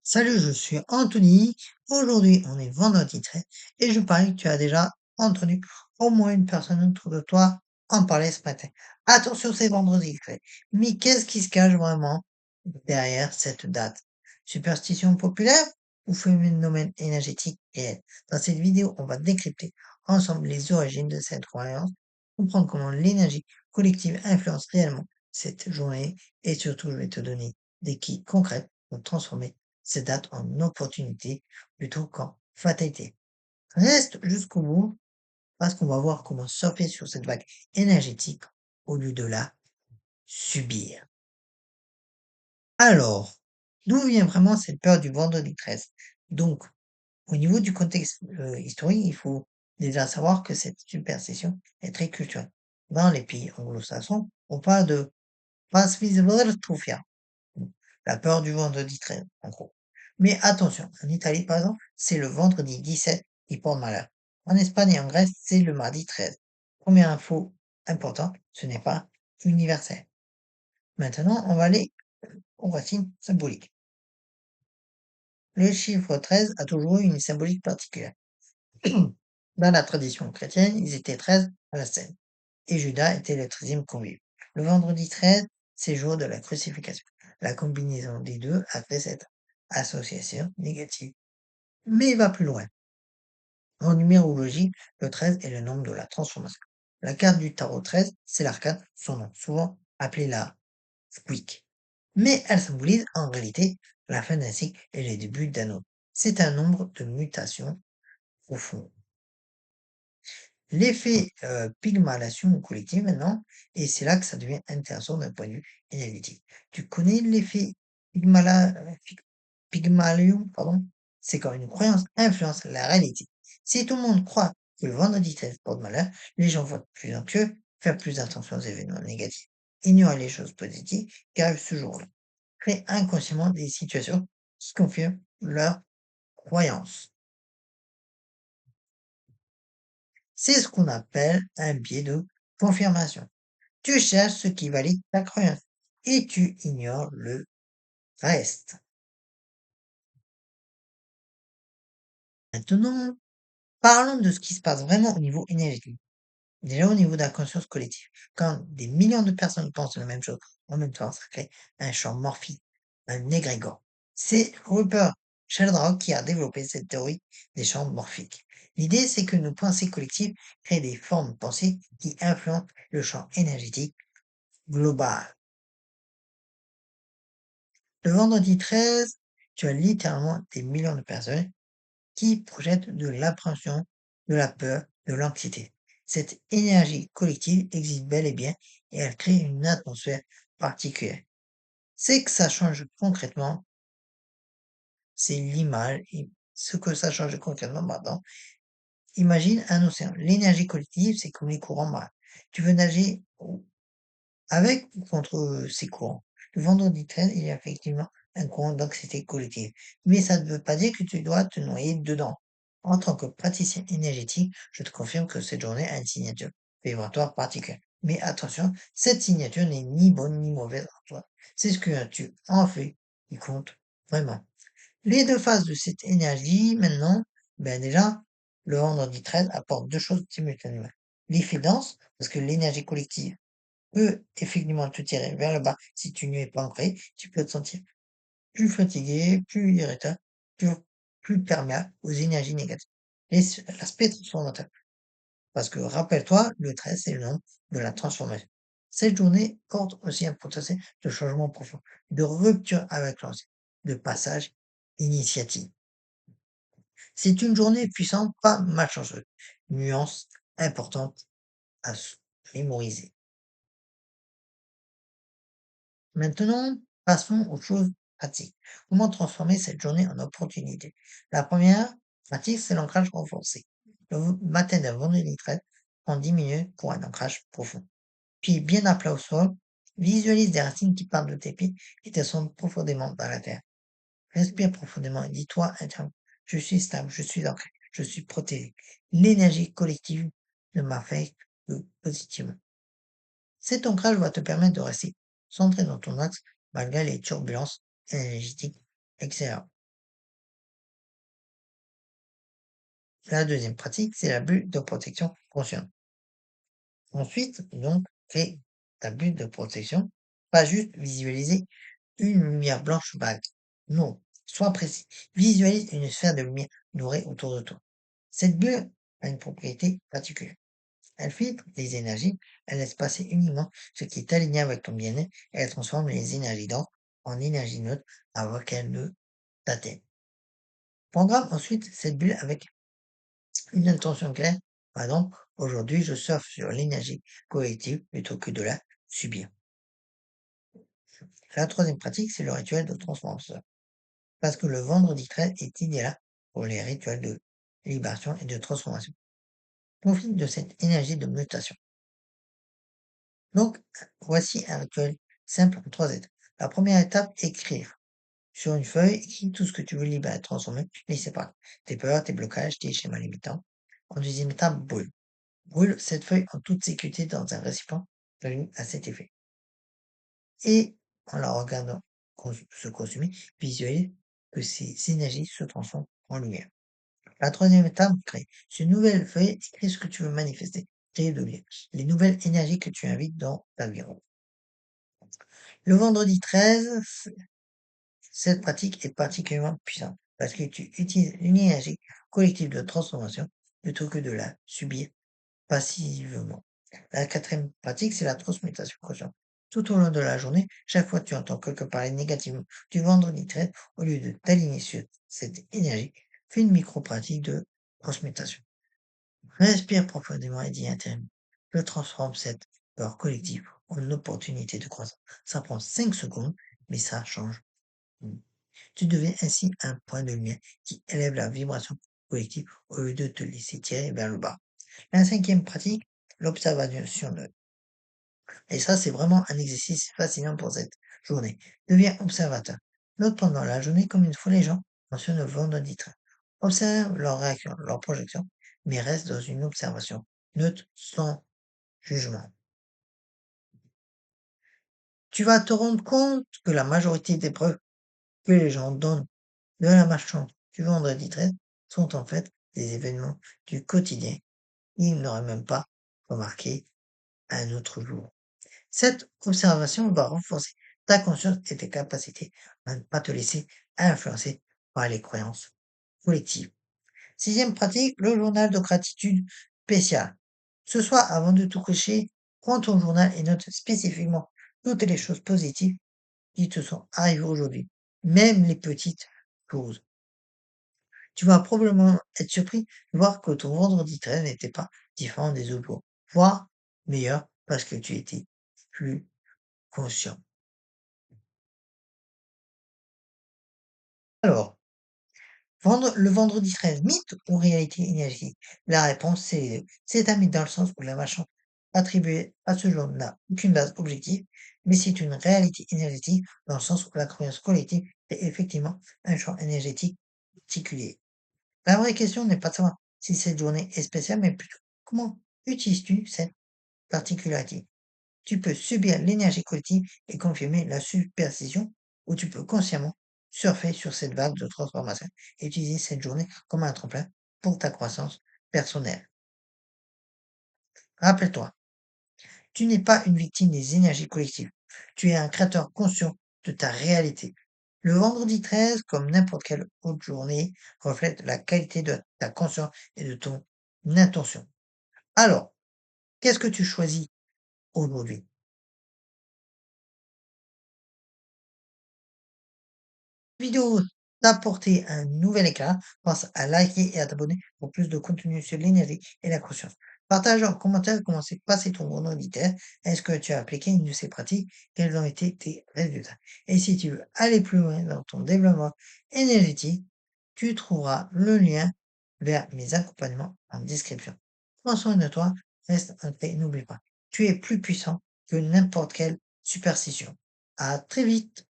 Salut, je suis Anthony. Aujourd'hui, on est vendredi 13 et je parie que tu as déjà entendu au moins une personne autour de toi en parler ce matin. Attention, c'est vendredi 13. Mais qu'est-ce qui se cache vraiment derrière cette date? Superstition populaire ou phénomène énergétique réel? Dans cette vidéo, on va décrypter ensemble les origines de cette croyance, comprendre comment l'énergie collective influence réellement cette journée et surtout, je vais te donner des clés concrètes pour transformer ces dates en opportunité plutôt qu'en fatalité. Reste jusqu'au bout parce qu'on va voir comment surfer sur cette vague énergétique au lieu de la subir. Alors, d'où vient vraiment cette peur du vendredi 13? Donc, au niveau du contexte historique, il faut déjà savoir que cette superstition est très culturelle. Dans les pays anglo-saxons, on parle de Pasvisvörtufia, la peur du vendredi 13, en gros. Mais attention, en Italie, par exemple, c'est le vendredi 17 qui porte malheur. En Espagne et en Grèce, c'est le mardi 13. Première info importante, ce n'est pas universel. Maintenant, on va aller aux racines symboliques. Le chiffre 13 a toujours eu une symbolique particulière. Dans la tradition chrétienne, ils étaient 13 à la scène, et Judas était le 13e convive. Le vendredi 13, c'est jour de la crucifixion. La combinaison des deux a fait cette association négative. Mais il va plus loin. En numérologie, le 13 est le nombre de la transformation. La carte du tarot 13, c'est l'arcane, son nom, souvent appelée la Squeak. Mais elle symbolise en réalité la fin d'un cycle et le début d'un autre. C'est un nombre de mutations profondes. L'effet pygmalion collective maintenant, et c'est là que ça devient intéressant d'un point de vue énergétique. Tu connais l'effet Pygmalion, pardon? C'est quand une croyance influence la réalité. Si tout le monde croit que le vendredi 13 porte malheur, les gens vont être plus anxieux, faire plus attention aux événements négatifs, ignorer les choses positives qui arrivent ce jour-là, créer inconsciemment des situations qui confirment leur croyance. C'est ce qu'on appelle un biais de confirmation. Tu cherches ce qui valide ta croyance et tu ignores le reste. Maintenant, parlons de ce qui se passe vraiment au niveau énergétique. Déjà au niveau de la conscience collective. Quand des millions de personnes pensent la même chose en même temps, ça crée un champ morphique, un égrégore. C'est Rupert Sheldrake qui a développé cette théorie des champs morphiques. L'idée, c'est que nos pensées collectives créent des formes de pensée qui influencent le champ énergétique global. Le vendredi 13, tu as littéralement des millions de personnes qui projettent de l'appréhension, de la peur, de l'anxiété. Cette énergie collective existe bel et bien et elle crée une atmosphère particulière. C'est que ça change concrètement, c'est l'image et ce que ça change concrètement maintenant. Imagine un océan. L'énergie collective, c'est comme les courants marins. Tu veux nager avec ou contre ces courants. Le vendredi 13, il y a effectivement un courant d'anxiété collective. Mais ça ne veut pas dire que tu dois te noyer dedans. En tant que praticien énergétique, je te confirme que cette journée a une signature vibratoire particulière. Mais attention, cette signature n'est ni bonne ni mauvaise en toi. C'est ce que tu en fais qui compte vraiment. Les deux phases de cette énergie, maintenant, ben déjà, le vendredi 13 apporte deux choses simultanément. L'effet dense, parce que l'énergie collective peut effectivement te tirer vers le bas si tu n'y es pas ancré. Tu peux te sentir plus fatigué, plus irritable, plus, plus perméable aux énergies négatives. Et l'aspect transformateur. Parce que rappelle-toi, le 13, c'est le nom de la transformation. Cette journée porte aussi un potentiel de changement profond, de rupture avec l'ancien, de passage initiatique. C'est une journée puissante, pas malchanceuse. Nuance importante à mémoriser. Maintenant, passons aux choses pratiques. Comment transformer cette journée en opportunité? La première pratique, c'est l'ancrage renforcé. Le matin d'un vendredi 13, prends 10 minutes pour un ancrage profond. Puis, bien à plat au sol, visualise des racines qui partent de tes pieds et descendent profondément dans la terre. Respire profondément et dis-toi intérieurement, je suis stable, je suis ancré, je suis protégé. L'énergie collective ne m'affecte que positivement. Cet ancrage va te permettre de rester centré dans ton axe malgré les turbulences énergétiques extérieures. La deuxième pratique, c'est la bulle de protection consciente. Ensuite, donc, fais ta bulle de protection, pas juste visualiser une lumière blanche vague. Non, sois précis. Visualise une sphère de lumière dorée autour de toi. Cette bulle a une propriété particulière. Elle filtre les énergies, elle laisse passer uniquement ce qui est aligné avec ton bien-être et elle transforme les énergies denses en énergie neutre avant qu'elles ne t'atteignent. Programme ensuite cette bulle avec une intention claire. Par exemple, aujourd'hui, je surfe sur l'énergie collective plutôt que de la subir. La troisième pratique, c'est le rituel de transformation. Parce que le vendredi 13 est idéal pour les rituels de libération et de transformation. Profite de cette énergie de mutation. Donc, voici un rituel simple en trois étapes. La première étape, écrire. Sur une feuille, écris tout ce que tu veux libérer, transformer, laisser parler. Tes peurs, tes blocages, tes schémas limitants. En deuxième étape, brûle. Brûle cette feuille en toute sécurité dans un récipient prévu à cet effet. Et en la regardant se consumer, visualise que ces énergies se transforment en lumière. La troisième étape, crée. Sur une nouvelle feuille, écris ce que tu veux manifester, créer de lien. Les nouvelles énergies que tu invites dans ta vie. Le vendredi 13, cette pratique est particulièrement puissante parce que tu utilises une énergie collective de transformation plutôt que de la subir passivement. La quatrième pratique, c'est la transmutation consciente. Tout au long de la journée, chaque fois que tu entends quelqu'un parler négativement du vendredi 13, au lieu de t'aligner sur cette énergie, fais une micro-pratique de transmutation. Respire profondément et dis intérieurement. Je transforme cette peur collective en opportunité de croissance. Ça prend 5 secondes, mais ça change. Tu deviens ainsi un point de lumière qui élève la vibration collective au lieu de te laisser tirer vers le bas. La cinquième pratique, l'observation neutre. Et ça, c'est vraiment un exercice fascinant pour cette journée. Deviens observateur. Note pendant la journée comme une fois les gens mentionnent le vendredi 13. Observe leurs réactions, leurs projections, mais reste dans une observation neutre sans jugement. Tu vas te rendre compte que la majorité des preuves que les gens donnent de la marchande du vendredi 13 sont en fait des événements du quotidien. Ils n'auraient même pas remarqué un autre jour. Cette observation va renforcer ta conscience et tes capacités à ne pas te laisser influencer par les croyances collectives. Sixième pratique, le journal de gratitude spécial. Ce soir, avant de tout coucher, prends ton journal et note spécifiquement toutes les choses positives qui te sont arrivées aujourd'hui, même les petites choses. Tu vas probablement être surpris de voir que ton vendredi 13 n'était pas différent des autres jours, voire meilleur parce que tu étais plus conscient. Alors, le vendredi 13, mythe ou réalité énergétique? La réponse, c'est les deux. C'est un mythe dans le sens où la marchande attribuée à ce jour n'a aucune base objective, mais c'est une réalité énergétique dans le sens où la croyance collective est effectivement un champ énergétique particulier. La vraie question n'est pas de savoir si cette journée est spéciale, mais plutôt comment utilises-tu cette particularité? Tu peux subir l'énergie collective et confirmer la superstition, ou tu peux consciemment surfer sur cette vague de transformation et utiliser cette journée comme un tremplin pour ta croissance personnelle. Rappelle-toi, tu n'es pas une victime des énergies collectives. Tu es un créateur conscient de ta réalité. Le vendredi 13, comme n'importe quelle autre journée, reflète la qualité de ta conscience et de ton intention. Alors, qu'est-ce que tu choisis aujourd'hui? Vidéo t'a apporté un nouvel éclat, pense à liker et à t'abonner pour plus de contenu sur l'énergie et la conscience. Partage en commentaire comment s'est passé ton vendredi militaire. Est-ce que tu as appliqué une de ces pratiques? Quels ont été tes résultats? Et si tu veux aller plus loin dans ton développement énergétique, tu trouveras le lien vers mes accompagnements en description. Prends soin de toi, reste un et n'oublie pas, tu es plus puissant que n'importe quelle superstition. À très vite!